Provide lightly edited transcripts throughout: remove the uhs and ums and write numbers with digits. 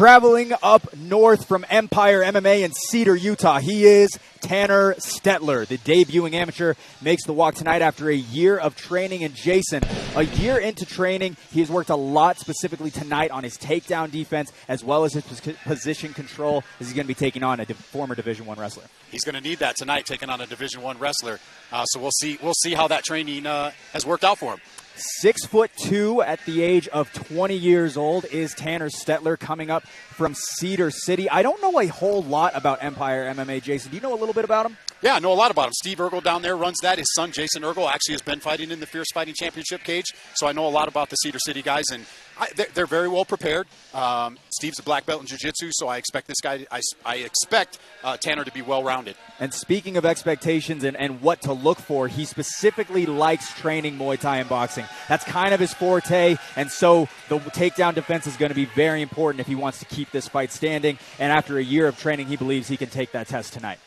Traveling up north from Empire MMA in Cedar, Utah, he is Tanner Stettler. The debuting amateur makes the walk tonight after a year of training. And Jason, a year into training, he has worked a lot specifically tonight on his takedown defense as well as his position control as he's going to be taking on a former Division I wrestler. He's going to need that tonight, taking on a Division I wrestler. So we'll see how that training has worked out for him. 6'2" at the age of 20 years old is Tanner Stettler, coming up from Cedar City. I don't know a whole lot about Empire MMA, Jason. Do you know a little bit about him? Yeah, I know a lot about him. Steve Ergel down there runs that. His son, Jason Ergel, actually has been fighting in the Fierce Fighting Championship cage. So I know a lot about the Cedar City guys, and they're very well prepared. Steve's a black belt in jiu-jitsu, so I expect this guy. I expect Tanner to be well-rounded. And speaking of expectations and what to look for, he specifically likes training Muay Thai and boxing. That's kind of his forte, and so the takedown defense is going to be very important if he wants to keep this fight standing. And after a year of training, he believes he can take that test tonight.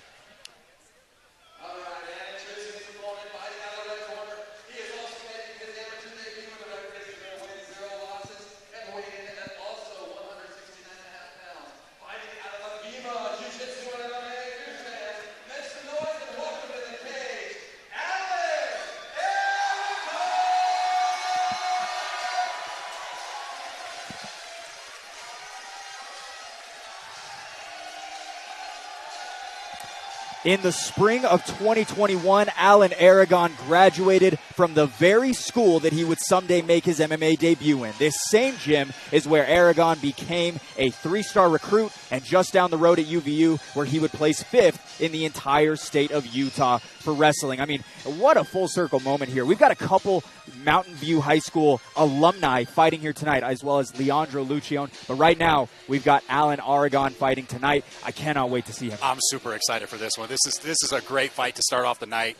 In the spring of 2021, Alan Aragon graduated from the very school that he would someday make his MMA debut in. This same gym is where Aragon became a 3-star recruit, and just down the road at UVU, where he would place 5th in the entire state of Utah for wrestling. I mean, what a full circle moment here. We've got a couple Mountain View High School alumni fighting here tonight, as well as Leandro Luccion. But right now, we've got Alan Aragon fighting tonight. I cannot wait to see him. I'm super excited for this one. This is a great fight to start off the night.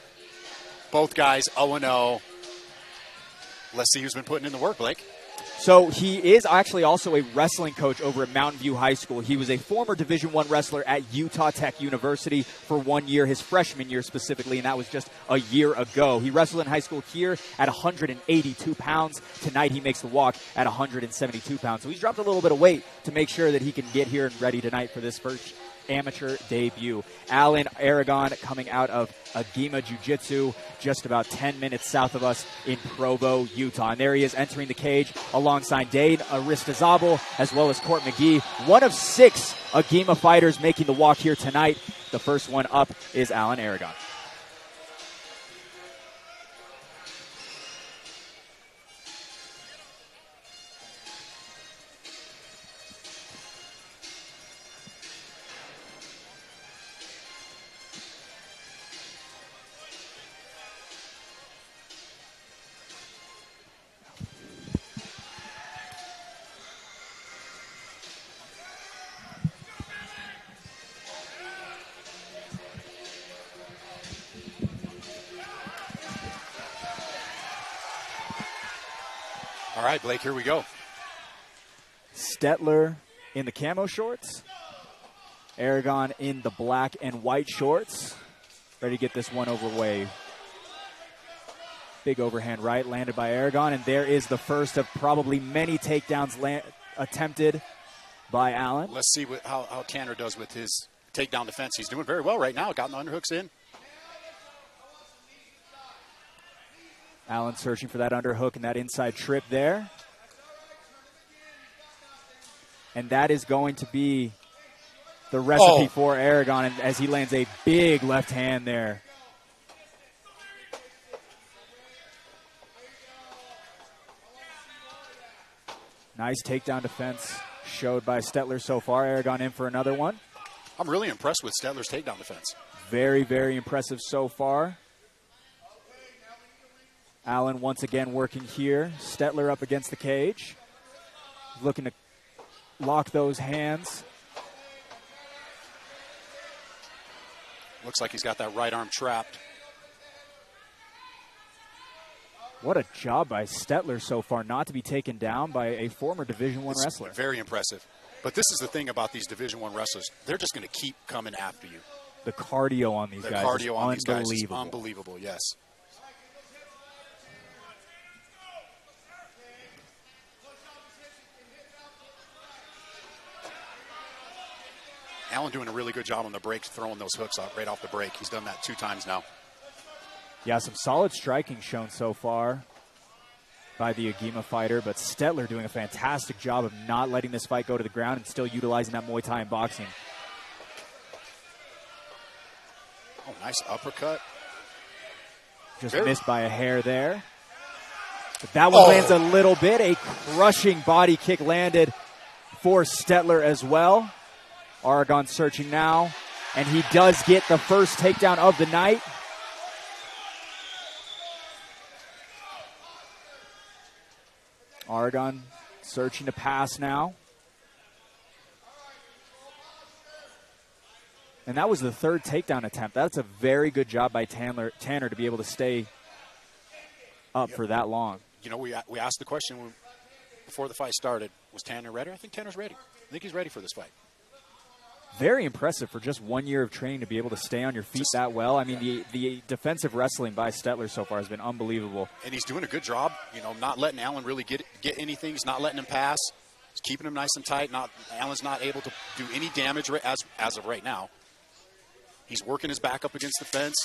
Both guys 0-0. Let's see who's been putting in the work, Blake. So he is actually also a wrestling coach over at Mountain View High School. He was a former Division I wrestler at Utah Tech University for 1 year, his freshman year specifically, and that was just a year ago. He wrestled in high school here at 182 pounds. Tonight he makes the walk at 172 pounds. So he's dropped a little bit of weight to make sure that he can get here and ready tonight for this first amateur debut. Alan Aragon coming out of Agima Jiu-Jitsu, just about 10 minutes south of us in Provo, Utah. And there he is entering the cage alongside Dane Aristizabal as well as Court McGee. One of 6 Agima fighters making the walk here tonight. The first one up is Alan Aragon. All right, Blake, here we go. Stettler in the camo shorts. Aragon in the black and white shorts. Ready to get this one over way. Big overhand right landed by Aragon, and there is the first of probably many takedowns attempted by Alan. Let's see how Tanner does with his takedown defense. He's doing very well right now. Gotten the underhooks in. Alan searching for that underhook and that inside trip there. And that is going to be the recipe for Aragon as he lands a big left hand there. Nice takedown defense showed by Stettler so far. Aragon in for another one. I'm really impressed with Stettler's takedown defense. Very, very impressive so far. Alan once again working here. Stettler up against the cage. Looking to lock those hands. Looks like he's got that right arm trapped. What a job by Stettler so far not to be taken down by a former Division I wrestler. Very impressive. But this is the thing about these Division I wrestlers. They're just going to keep coming after you. The cardio on these guys is unbelievable, yes. Allen doing a really good job on the break, throwing those hooks up right off the break. He's done that 2 times now. Yeah, some solid striking shown so far by the Agima fighter, but Stettler doing a fantastic job of not letting this fight go to the ground and still utilizing that Muay Thai and boxing. Oh, nice uppercut. Just missed by a hair there. But that one lands a little bit. A crushing body kick landed for Stettler as well. Aragon searching now, and he does get the first takedown of the night. Aragon searching to pass now. And that was the 3rd takedown attempt. That's a very good job by Tanner to be able to stay up for that long. You know, we asked the question before the fight started, was Tanner ready? I think Tanner's ready. I think he's ready for this fight. Very impressive for just 1 year of training to be able to stay on your feet that well. I mean, the defensive wrestling by Stettler so far has been unbelievable. And he's doing a good job, you know, not letting Allen really get anything. He's not letting him pass. He's keeping him nice and tight. Allen's not able to do any damage as of right now. He's working his back up against the fence.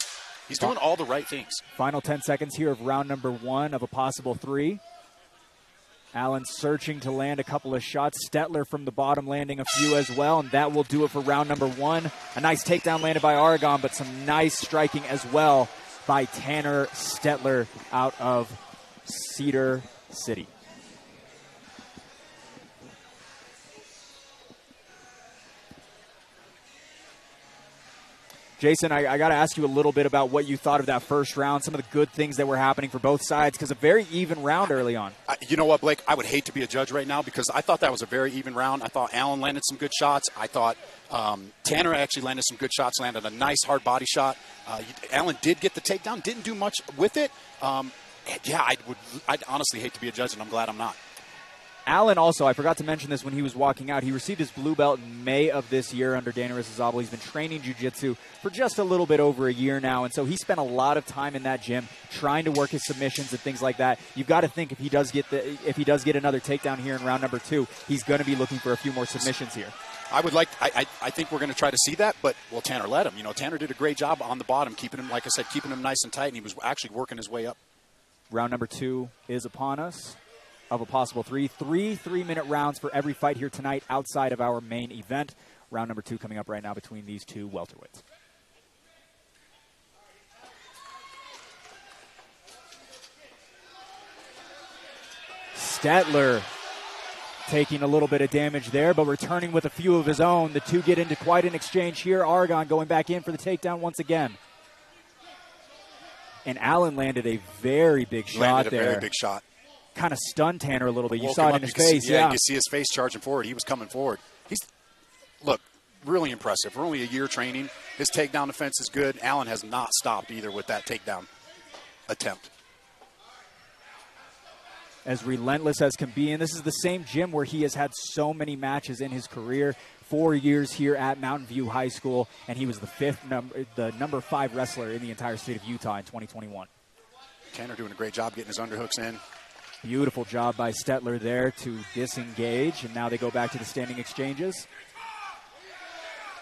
He's doing all the right things. Final 10 seconds here of round number 1 of a possible 3. Allen searching to land a couple of shots. Stettler from the bottom landing a few as well, and that will do it for round number 1. A nice takedown landed by Aragon, but some nice striking as well by Tanner Stettler out of Cedar City. Jason, I got to ask you a little bit about what you thought of that first round, some of the good things that were happening for both sides, because a very even round early on. You know what, Blake? I would hate to be a judge right now because I thought that was a very even round. I thought Allen landed some good shots. I thought Tanner actually landed some good shots, landed a nice hard body shot. Allen did get the takedown, didn't do much with it. I'd honestly hate to be a judge, and I'm glad I'm not. Allen also, I forgot to mention this when he was walking out, he received his blue belt in May of this year under Dana Rizabal. He's been training jiu-jitsu for just a little bit over a year now, and so he spent a lot of time in that gym trying to work his submissions and things like that. You've got to think if he does get another takedown here in round number 2, he's going to be looking for a few more submissions here. I think we're going to try to see that, but will Tanner let him? You know, Tanner did a great job on the bottom, keeping him, like I said, keeping him nice and tight, and he was actually working his way up. Round number 2 is upon us. Of a possible 3. 3 3-minute rounds for every fight here tonight outside of our main event. Round number 2 coming up right now between these two welterweights. Stettler taking a little bit of damage there, but returning with a few of his own. The two get into quite an exchange here. Aragon going back in for the takedown once again. And Allen landed a very big shot there. Very big shot. Kind of stunned Tanner a little bit. You saw it in his face. You can see his face charging forward. He was coming forward. Look, really impressive. For only a year training, his takedown defense is good. Allen has not stopped either with that takedown attempt. As relentless as can be, and this is the same gym where he has had so many matches in his career. 4 years here at Mountain View High School, and he was the number 5 wrestler in the entire state of Utah in 2021. Tanner doing a great job getting his underhooks in. Beautiful job by Stettler there to disengage, and now they go back to the standing exchanges.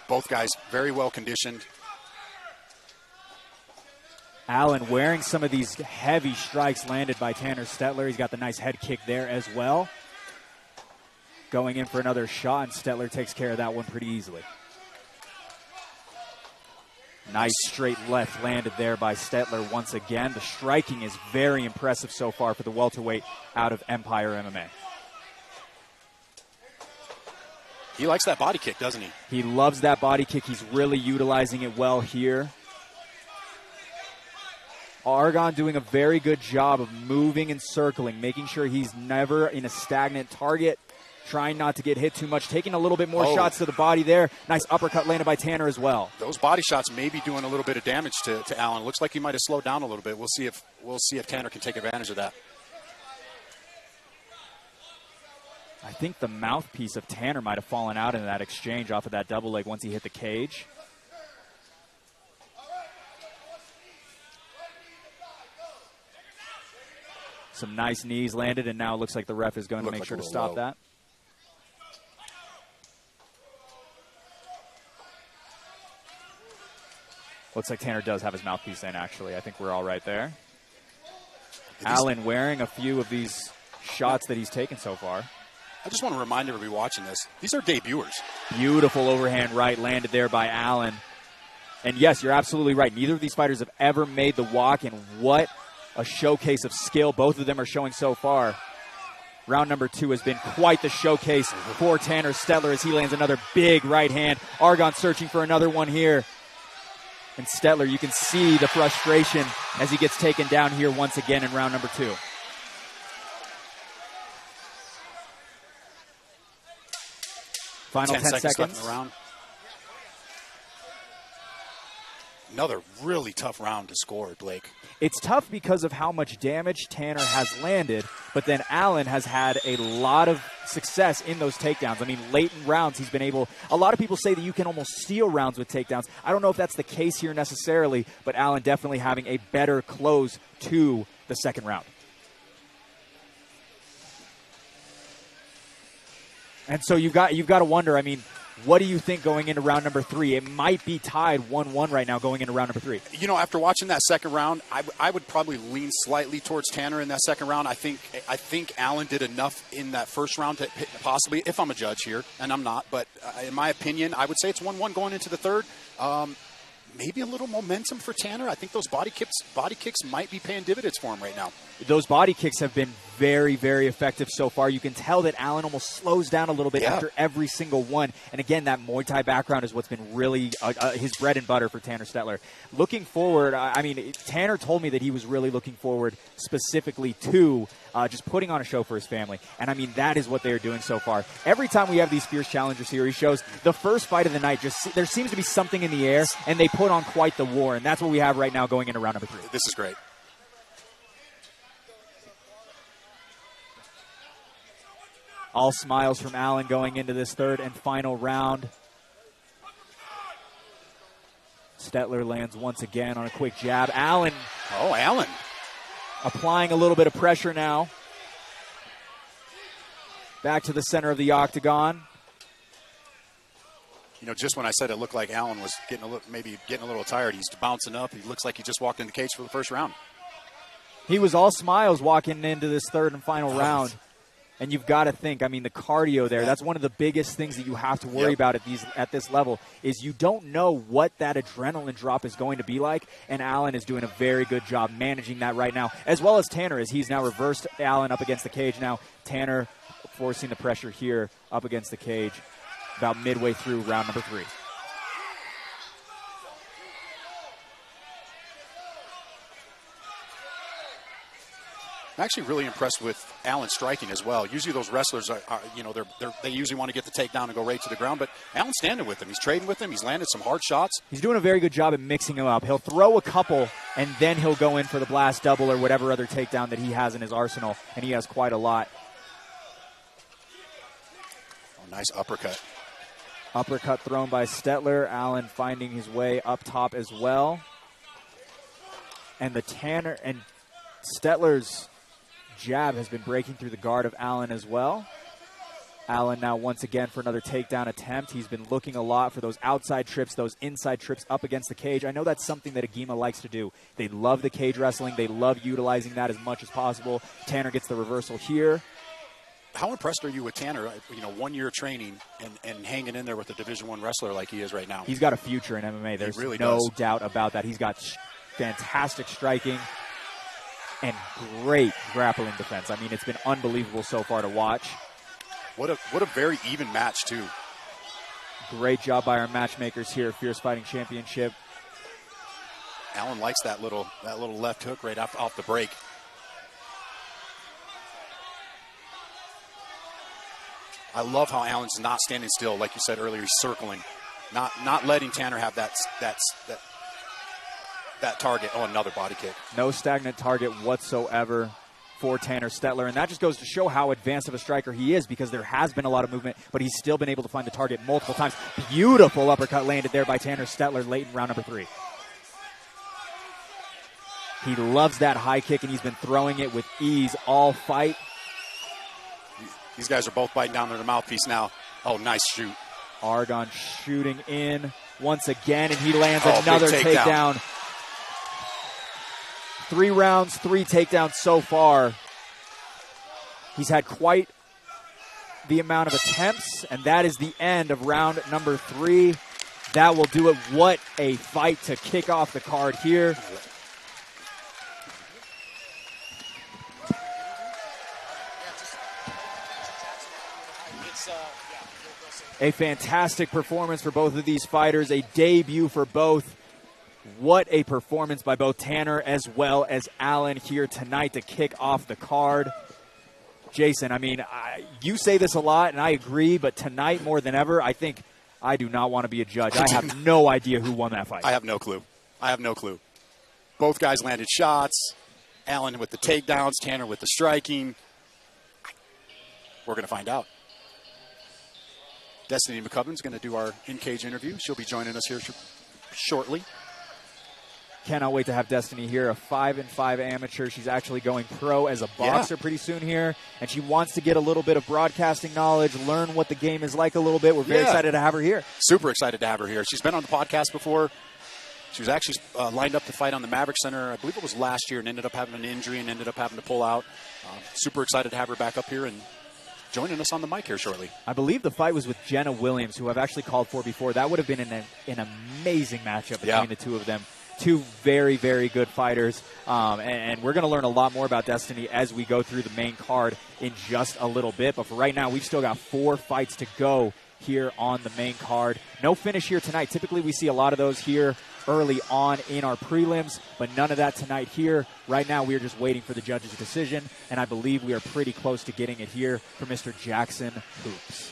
Both guys very well conditioned. Allen wearing some of these heavy strikes landed by Tanner Stettler. He's got the nice head kick there as well. Going in for another shot, and Stettler takes care of that one pretty easily. Nice straight left landed there by Stettler once again. The striking is very impressive so far for the welterweight out of Empire MMA. He likes that body kick, doesn't he? He loves that body kick. He's really utilizing it well here. Aragon doing a very good job of moving and circling, making sure he's never in a stagnant target, trying not to get hit too much, taking a little bit more shots to the body there. Nice uppercut landed by Tanner as well. Those body shots may be doing a little bit of damage to Allen. Looks like he might have slowed down a little bit. We'll see if Tanner can take advantage of that. I think the mouthpiece of Tanner might have fallen out in that exchange off of that double leg once he hit the cage. Some nice knees landed, and now it looks like the ref is going to make sure to stop that. Looks like Tanner does have his mouthpiece in, actually. I think we're all right there. Allen wearing a few of these shots that he's taken so far. I just want to remind everybody watching this, these are debuters. Beautiful overhand right landed there by Allen. And yes, you're absolutely right. Neither of these fighters have ever made the walk, and what a showcase of skill both of them are showing so far. Round number 2 has been quite the showcase for Tanner Stettler as he lands another big right hand. Aragon searching for another one here. And Stettler, you can see the frustration as he gets taken down here once again in round number 2. Final 10 seconds left in the round. Another really tough round to score, Blake. It's tough because of how much damage Tanner has landed, but then Allen has had a lot of success in those takedowns. I mean, late in rounds, he's been able – a lot of people say that you can almost steal rounds with takedowns. I don't know if that's the case here necessarily, but Allen definitely having a better close to the second round. And so you've got to wonder, I mean – what do you think going into round number 3? It might be tied 1-1 right now going into round number 3. You know, after watching that second round, I would probably lean slightly towards Tanner in that second round. I think Allen did enough in that first round to possibly, if I'm a judge here, and I'm not, but in my opinion, I would say it's 1-1 going into the third. Maybe a little momentum for Tanner. I think those body kicks might be paying dividends for him right now. Those body kicks have been very, very effective so far. You can tell that Allen almost slows down a little bit after every single one. And again, that Muay Thai background is what's been really his bread and butter for Tanner Stettler. Looking forward, I mean, Tanner told me that he was really looking forward specifically to just putting on a show for his family. And I mean, that is what they are doing so far. Every time we have these Fierce Challenger Series shows, the first fight of the night, there seems to be something in the air, and they put on quite the war. And that's what we have right now going into round number 3. This is great. All smiles from Allen going into this third and final round. Stettler lands once again on a quick jab. Allen. Oh, Allen. Applying a little bit of pressure now. Back to the center of the octagon. You know, just when I said it looked like Allen was getting a little tired, he's bouncing up. He looks like he just walked in the cage for the first round. He was all smiles walking into this third and final round. And you've got to think, I mean, the cardio there, that's one of the biggest things that you have to worry about at this level is you don't know what that adrenaline drop is going to be like, and Allen is doing a very good job managing that right now, as well as Tanner, as he's now reversed Allen up against the cage. Now Tanner forcing the pressure here up against the cage about midway through round number 3. I'm actually really impressed with Allen striking as well. Usually those wrestlers they usually want to get the takedown and go right to the ground, but Allen's standing with him. He's trading with him. He's landed some hard shots. He's doing a very good job at mixing them up. He'll throw a couple, and then he'll go in for the blast double or whatever other takedown that he has in his arsenal, and he has quite a lot. Oh, nice uppercut. Uppercut thrown by Stettler. Allen finding his way up top as well. And the Tanner and Stettler's jab has been breaking through the guard of Allen as well. Allen now once again for another takedown attempt. He's been looking a lot for those outside trips, those inside trips up against the cage. I know that's something that Agima likes to do. They love the cage wrestling. They love utilizing that as much as possible. Tanner gets the reversal here. How impressed are you with Tanner? 1 year training and hanging in there with a Division I wrestler like he is right now. He's got a future in MMA. There's really no doubt about that. He's got fantastic striking and great grappling defense. I mean, it's been unbelievable so far to watch. What a very even match, too. Great job by our matchmakers here at Fierce Fighting Championship. Allen likes that little left hook right off the break. I love how Allen's not standing still. Like you said earlier, he's circling. Not letting Tanner have that target. Oh, another body kick. No stagnant target whatsoever for Tanner Stettler, and that just goes to show how advanced of a striker he is because there has been a lot of movement, but he's still been able to find the target multiple times. Beautiful uppercut landed there by Tanner Stettler late in round number 3. He loves that high kick, and he's been throwing it with ease all fight. These guys are both biting down their mouthpiece now. Oh, nice shoot. Aragon shooting in. once again, and he lands Oh, another big takedown. 3 rounds, 3 takedowns so far. He's had quite the amount of attempts, and that is the end of round number 3. That will do it. What a fight to kick off the card here. A fantastic performance for both of these fighters, a debut for both. What a performance by both Tanner as well as Allen here tonight to kick off the card. Jason, I mean, you say this a lot, and I agree, but tonight more than ever, I think I do not want to be a judge. I have no idea who won that fight. I have no clue. Both guys landed shots. Allen with the takedowns, Tanner with the striking. We're going to find out. Destiny McCubben's going to do our in-cage interview. She'll be joining us here shortly. Cannot wait to have Destiny here, a 5-5 amateur. She's actually going pro as a boxer pretty soon here, and she wants to get a little bit of broadcasting knowledge, learn what the game is like a little bit. We're very excited to have her here. Super excited to have her here. She's been on the podcast before. She was actually lined up to fight on the Maverick Center, I believe it was last year, and ended up having an injury and ended up having to pull out. Super excited to have her back up here and joining us on the mic here shortly. I believe the fight was with Jenna Williams, who I've actually called for before. That would have been an amazing matchup between the two of them. Two very, very good fighters, and we're going to learn a lot more about Destiny as we go through the main card in just a little bit. But for right now, we've still got 4 fights to go here on the main card. No finish here tonight. Typically, we see a lot of those here early on in our prelims, but none of that tonight here. Right now, we are just waiting for the judge's decision, and I believe we are pretty close to getting it here for Mr. Jackson Hoops.